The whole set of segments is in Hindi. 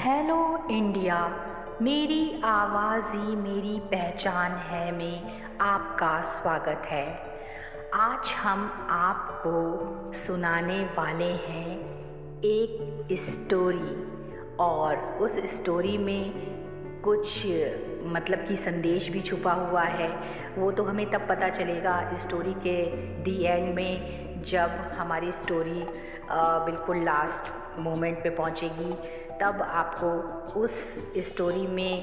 हेलो इंडिया, मेरी आवाज़ ही मेरी पहचान है में आपका स्वागत है। आज हम आपको सुनाने वाले हैं एक स्टोरी, और उस स्टोरी में कुछ मतलब कि संदेश भी छुपा हुआ है। वो तो हमें तब पता चलेगा स्टोरी के दी एंड में, जब हमारी स्टोरी बिल्कुल लास्ट मोमेंट पे पहुंचेगी। तब आपको उस स्टोरी में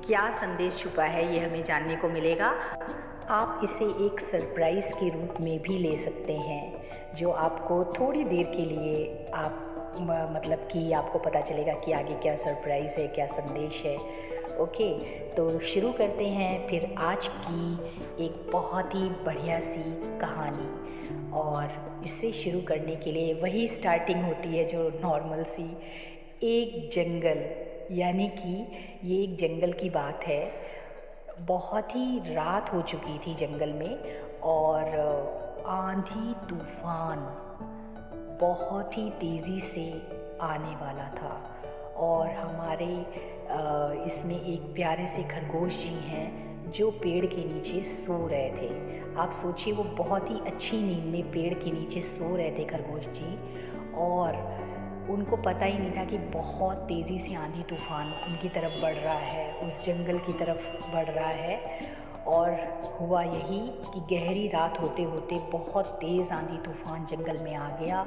क्या संदेश छुपा है ये हमें जानने को मिलेगा। आप इसे एक सरप्राइज़ के रूप में भी ले सकते हैं, जो आपको थोड़ी देर के लिए मतलब कि आपको पता चलेगा कि आगे क्या सरप्राइज़ है, क्या संदेश है। ओके, तो शुरू करते हैं फिर आज की एक बहुत ही बढ़िया सी कहानी। और इससे शुरू करने के लिए वही स्टार्टिंग होती है जो नॉर्मल सी, एक जंगल, यानी कि ये एक जंगल की बात है। बहुत ही रात हो चुकी थी जंगल में, और आंधी तूफान बहुत ही तेज़ी से आने वाला था। और हमारे इसमें एक प्यारे से खरगोश जी हैं जो पेड़ के नीचे सो रहे थे। आप सोचिए, वो बहुत ही अच्छी नींद में पेड़ के नीचे सो रहे थे खरगोश जी, और उनको पता ही नहीं था कि बहुत तेज़ी से आंधी तूफान उनकी तरफ बढ़ रहा है, उस जंगल की तरफ बढ़ रहा है। और हुआ यही कि गहरी रात होते होते बहुत तेज़ आंधी तूफान जंगल में आ गया,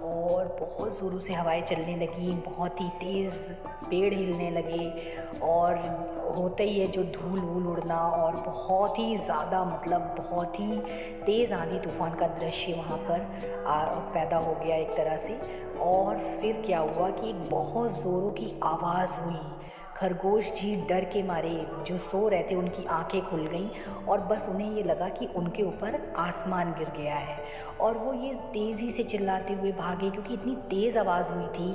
और बहुत ज़ोरों से हवाएं चलने लगी, बहुत ही तेज़ पेड़ हिलने लगे, और होते ही है जो धूल वूल उड़ना, और बहुत ही ज़्यादा मतलब बहुत ही तेज़ आंधी तूफान का दृश्य वहाँ पर पैदा हो गया एक तरह से। और फिर क्या हुआ कि एक बहुत ज़ोरों की आवाज़ हुई। खरगोश जी डर के मारे, जो सो रहे थे उनकी आंखें खुल गईं, और बस उन्हें ये लगा कि उनके ऊपर आसमान गिर गया है। और वो ये तेज़ी से चिल्लाते हुए भागे, क्योंकि इतनी तेज़ आवाज़ हुई थी,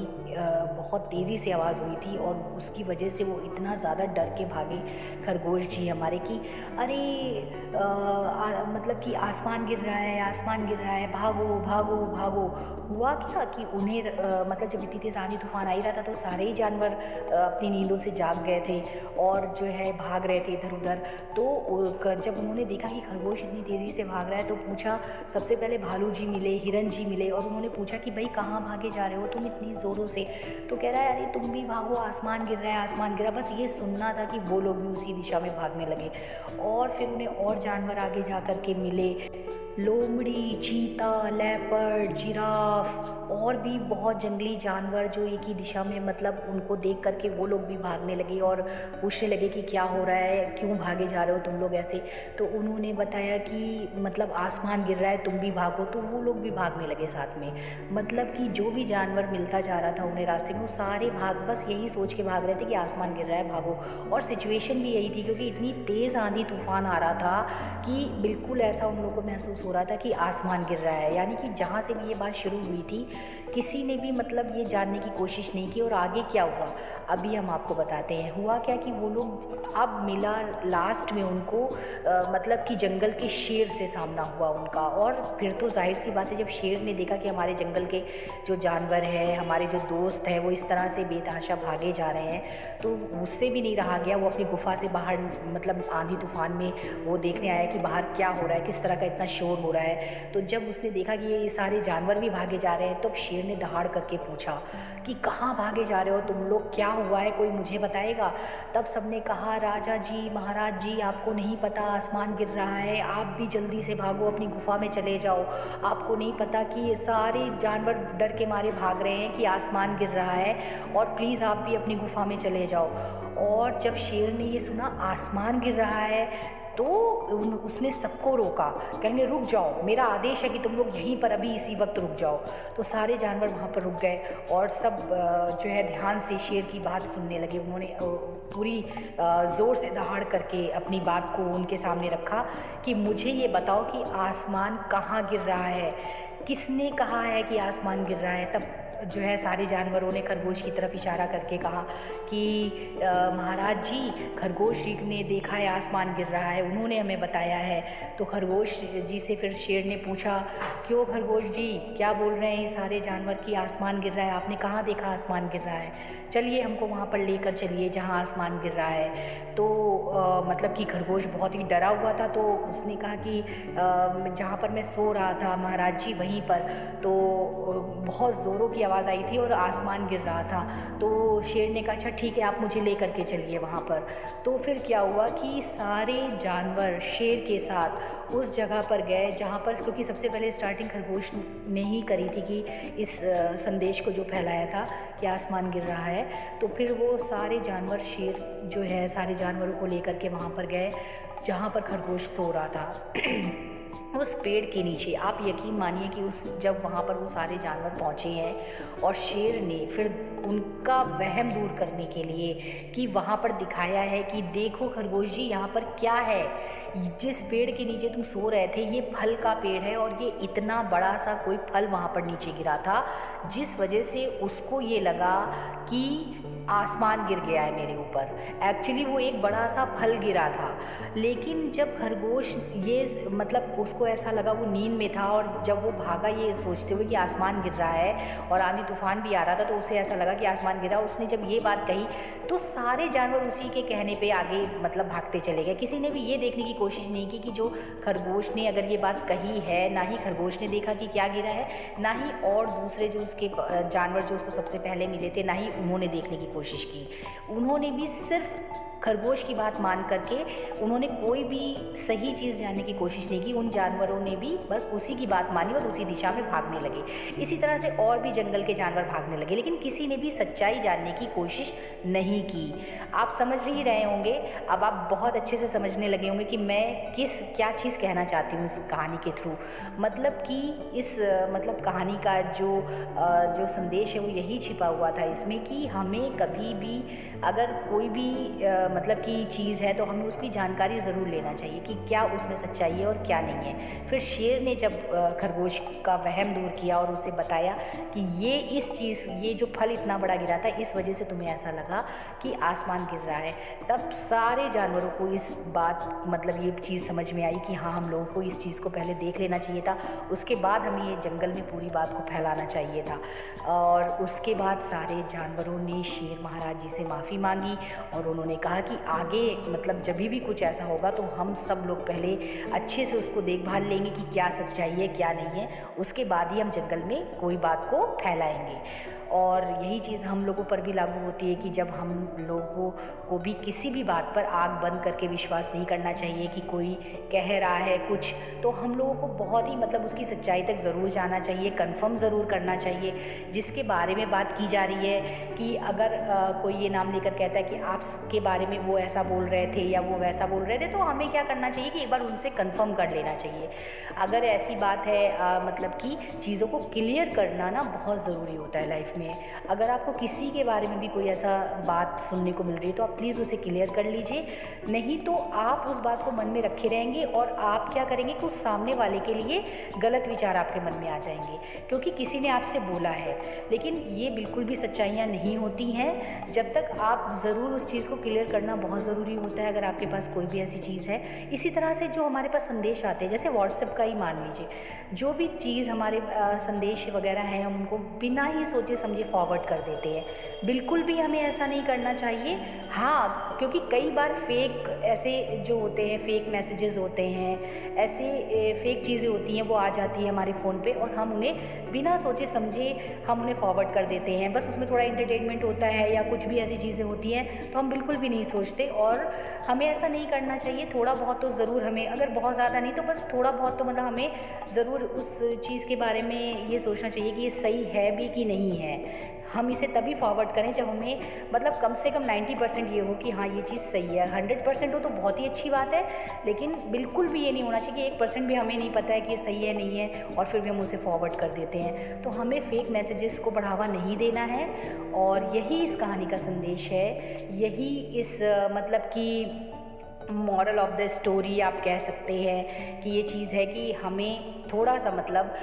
बहुत तेज़ी से आवाज़ हुई थी, और उसकी वजह से वो इतना ज़्यादा डर के भागे खरगोश जी हमारे कि अरे मतलब कि आसमान गिर रहा है, आसमान गिर रहा है, भागो भागो भागो। हुआ क्या कि उन्हें मतलब जब इतनी तेज़ आंधी तूफान आ ही रहा था तो सारे ही जानवर अपनी नींदों से जाग गए थे, और जो है भाग रहे थे इधर उधर। तो जब उन्होंने देखा कि खरगोश इतनी तेज़ी से भाग रहा है, तो पूछा, सबसे पहले भालू जी मिले, हिरन जी मिले, और उन्होंने पूछा कि भाई कहाँ भागे जा रहे हो तुम इतनी ज़ोरों से। तो कह रहा है, अरे तुम भी भागो, आसमान गिर रहा है, आसमान गिरा। बस ये सुनना था कि वो लोग भी उसी दिशा में भागने लगे। और फिर उन्हें और जानवर आगे जा कर के मिले, लोमड़ी, चीता, लेपर्ड, जिराफ, और भी बहुत जंगली जानवर जो एक ही दिशा में, मतलब उनको देख करके वो लोग भी भागने लगे और पूछने लगे कि क्या हो रहा है, क्यों भागे जा रहे हो तुम लोग ऐसे। तो उन्होंने बताया कि मतलब आसमान गिर रहा है, तुम भी भागो। तो वो लोग भी भागने लगे साथ में। मतलब कि जो भी जानवर मिलता जा रहा था उन्हें रास्ते में, वो सारे बस यही सोच के भाग रहे थे कि आसमान गिर रहा है, भागो। और सिचुएशन भी यही थी, क्योंकि इतनी तेज़ आंधी तूफान आ रहा था कि बिल्कुल ऐसा उन लोगों को महसूस हो रहा था कि आसमान गिर रहा है। यानी कि जहाँ से भी ये बात शुरू हुई थी, किसी ने भी मतलब ये जानने की कोशिश नहीं की। और आगे क्या हुआ अभी हम आपको बताते हैं। हुआ क्या कि वो लोग, अब मिला लास्ट में उनको मतलब कि जंगल के शेर से सामना हुआ उनका। और फिर तो जाहिर सी बात है, जब शेर ने देखा कि हमारे जंगल के जो जानवर हैं, हमारे जो दोस्त हैं, वो इस तरह से बेतहाशा भागे जा रहे हैं, तो उससे भी नहीं रहा गया। वो अपनी गुफा से बाहर, मतलब आंधी तूफान में वो देखने आया कि बाहर क्या हो रहा है, किस तरह का इतना शोर हो रहा है। तो जब उसने देखा कि ये सारे जानवर भी भागे जा रहे हैं, तब शेर ने दहाड़ करके पूछा कि कहाँ भागे जा रहे हो तुम लोग, क्या हुआ है, कोई मुझे बताएगा। तब सबने कहा, राजा जी, महाराज जी, आपको नहीं पता आसमान गिर रहा है, आप भी जल्दी से भागो, अपनी गुफा में चले जाओ। आपको नहीं पता कि ये सारे जानवर डर के मारे भाग रहे हैं कि आसमान गिर रहा है, और प्लीज़ आप भी अपनी गुफा में चले जाओ। और जब शेर ने ये सुना आसमान गिर रहा है, तो उसने सबको रोका, कहेंगे रुक जाओ, मेरा आदेश है कि तुम लोग यहीं पर अभी इसी वक्त रुक जाओ। तो सारे जानवर वहाँ पर रुक गए, और सब जो है ध्यान से शेर की बात सुनने लगे। उन्होंने पूरी ज़ोर से दहाड़ करके अपनी बात को उनके सामने रखा कि मुझे ये बताओ कि आसमान कहाँ गिर रहा है, किसने कहा है कि आसमान गिर रहा है। तब जो है सारे जानवरों ने खरगोश की तरफ इशारा करके कहा कि महाराज जी, खरगोश जी ने देखा है आसमान गिर रहा है, उन्होंने हमें बताया है। तो खरगोश जी से फिर शेर ने पूछा, क्यों खरगोश जी, क्या बोल रहे हैं ये सारे जानवर कि आसमान गिर रहा है? आपने कहाँ देखा आसमान गिर रहा है? चलिए हमको वहाँ पर लेकर चलिए जहाँ आसमान गिर रहा है। तो मतलब कि खरगोश बहुत ही डरा हुआ था, तो उसने कहा कि जहाँ पर मैं सो रहा था महाराज जी वहीं पर तो बहुत ज़ोरों की आवाज़ आई थी और आसमान गिर रहा था। तो शेर ने कहा, अच्छा ठीक है, आप मुझे ले करके चलिए वहाँ पर। तो फिर क्या हुआ कि सारे जानवर शेर के साथ उस जगह पर गए जहाँ पर, क्योंकि सबसे पहले स्टार्टिंग खरगोश ने ही करी थी कि इस संदेश को जो फैलाया था कि आसमान गिर रहा है। तो फिर वो सारे जानवर, शेर जो है सारे जानवरों को लेकर के वहाँ पर गए जहाँ पर खरगोश सो रहा था उस पेड़ के नीचे। आप यकीन मानिए कि जब वहाँ पर वो सारे जानवर पहुँचे हैं और शेर ने फिर उनका वहम दूर करने के लिए कि वहाँ पर दिखाया है कि देखो खरगोश जी, यहाँ पर क्या है, जिस पेड़ के नीचे तुम सो रहे थे ये फल का पेड़ है और ये इतना बड़ा सा कोई फल वहाँ पर नीचे गिरा था जिस वजह से उसको ये लगा कि आसमान गिर गया है मेरे ऊपर। एक्चुअली वो एक बड़ा सा फल गिरा था, लेकिन जब खरगोश ये मतलब उसको ऐसा लगा, वो नींद में था और जब वो भागा ये सोचते हुए कि आसमान गिर रहा है और आंधी तूफान भी आ रहा था, तो उसे ऐसा लगा कि आसमान गिरा। उसने जब ये बात कही तो सारे जानवर उसी के कहने पे आगे मतलब भागते चले गए। किसी ने भी ये देखने की कोशिश नहीं की कि जो खरगोश ने अगर ये बात कही है, ना ही खरगोश ने देखा कि क्या गिरा है, ना ही और दूसरे जो उसके जानवर जो उसको सबसे पहले मिले थे, ना ही उन्होंने देखने की कोशिश की। उन्होंने भी सिर्फ खरगोश की बात मान करके उन्होंने कोई भी सही चीज़ जानने की कोशिश नहीं की। उन जानवरों ने भी बस उसी की बात मानी और उसी दिशा में भागने लगे। इसी तरह से और भी जंगल के जानवर भागने लगे, लेकिन किसी ने भी सच्चाई जानने की कोशिश नहीं की। आप समझ ही रहे होंगे, अब आप बहुत अच्छे से समझने लगे होंगे कि मैं क्या चीज़ कहना चाहती हूँ इस कहानी के थ्रू। मतलब कि इस मतलब कहानी का जो संदेश है वो यही छिपा हुआ था इसमें कि हमें कभी भी अगर कोई भी मतलब कि चीज़ है तो हमें उसकी जानकारी ज़रूर लेना चाहिए कि क्या उसमें सच्चाई है और क्या नहीं है। फिर शेर ने जब खरगोश का वहम दूर किया और उसे बताया कि ये जो फल इतना बड़ा गिरा था इस वजह से तुम्हें ऐसा लगा कि आसमान गिर रहा है, तब सारे जानवरों को इस बात मतलब ये चीज़ समझ में आई कि हाँ, हम लोगों को इस चीज़ को पहले देख लेना चाहिए था, उसके बाद हमें ये जंगल में पूरी बात को फैलाना चाहिए था। और उसके बाद सारे जानवरों ने शेर महाराज जी से माफ़ी मांगी और उन्होंने कहा कि आगे मतलब जब भी कुछ ऐसा होगा तो हम सब लोग पहले अच्छे से उसको देखभाल लेंगे कि क्या सच्चाई है क्या नहीं है, उसके बाद ही हम जंगल में कोई बात को फैलाएंगे। और यही चीज़ हम लोगों पर भी लागू होती है कि जब हम लोगों को भी किसी भी बात पर आग बंद करके विश्वास नहीं करना चाहिए कि कोई कह रहा है कुछ, तो हम लोगों को बहुत ही मतलब उसकी सच्चाई तक ज़रूर जाना चाहिए, कंफर्म ज़रूर करना चाहिए। जिसके बारे में बात की जा रही है कि अगर कोई ये नाम लेकर कहता है कि आपके बारे में वो ऐसा बोल रहे थे या वो वैसा बोल रहे थे, तो हमें क्या करना चाहिए कि एक बार उनसे कंफर्म कर लेना चाहिए। अगर ऐसी बात है मतलब कि चीज़ों को क्लियर करना ना बहुत ज़रूरी होता है लाइफ में। अगर आपको किसी के बारे में भी कोई ऐसा बात सुनने को मिल रही है तो आप प्लीज़ उसे क्लियर कर लीजिए, नहीं तो आप उस बात को मन में रखे रहेंगे और आप क्या करेंगे कि उस सामने वाले के लिए गलत विचार आपके मन में आ जाएंगे, क्योंकि किसी ने आपसे बोला है। लेकिन ये बिल्कुल भी सच्चाइयाँ नहीं होती हैं। जब तक आप ज़रूर उस चीज़ को क्लियर करना बहुत ज़रूरी होता है अगर आपके पास कोई भी ऐसी चीज़ है। इसी तरह से जो हमारे पास संदेश आते हैं, जैसे व्हाट्सएप का ही मान लीजिए, जो भी चीज़ हमारे संदेश वगैरह हैं हम उनको बिना ही सोचे समझे फॉरवर्ड कर देते हैं। बिल्कुल भी हमें ऐसा नहीं करना चाहिए। हाँ, क्योंकि कई बार फेक ऐसे जो होते हैं, फेक मैसेजेस होते हैं, ऐसे फेक चीज़ें होती हैं, वो आ जाती है हमारे फ़ोन पे और हम उन्हें बिना सोचे समझे हम उन्हें फॉरवर्ड कर देते हैं। बस उसमें थोड़ा एंटरटेनमेंट होता है या कुछ भी ऐसी चीज़ें होती हैं तो हम बिल्कुल भी नहीं सोचते, और हमें ऐसा नहीं करना चाहिए। थोड़ा बहुत तो ज़रूर हमें, अगर बहुत ज़्यादा नहीं तो बस थोड़ा बहुत तो मतलब हमें ज़रूर उस चीज़ के बारे में ये सोचना चाहिए कि ये सही है भी कि नहीं है। हम इसे तभी फॉरवर्ड करें जब हमें मतलब कम से कम 90% ये हो कि हाँ ये चीज़ सही है। 100% हो तो बहुत ही अच्छी बात है, लेकिन बिल्कुल भी ये नहीं होना चाहिए कि 1% भी हमें नहीं पता है कि ये सही है नहीं है और फिर भी हम उसे फॉरवर्ड कर देते हैं। तो हमें फेक मैसेजेस को बढ़ावा नहीं देना है, और यही इस कहानी का संदेश है। यही इस मतलब कि मॉरल ऑफ द स्टोरी आप कह सकते हैं कि ये चीज़ है कि हमें थोड़ा सा मतलब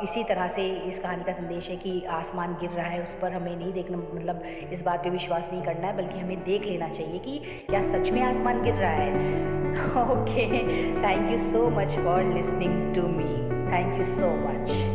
इसी तरह से इस कहानी का संदेश है कि आसमान गिर रहा है, उस पर हमें नहीं देखना, मतलब इस बात पे विश्वास नहीं करना है, बल्कि हमें देख लेना चाहिए कि क्या सच में आसमान गिर रहा है। Okay, thank you so much for listening to me, thank you so much.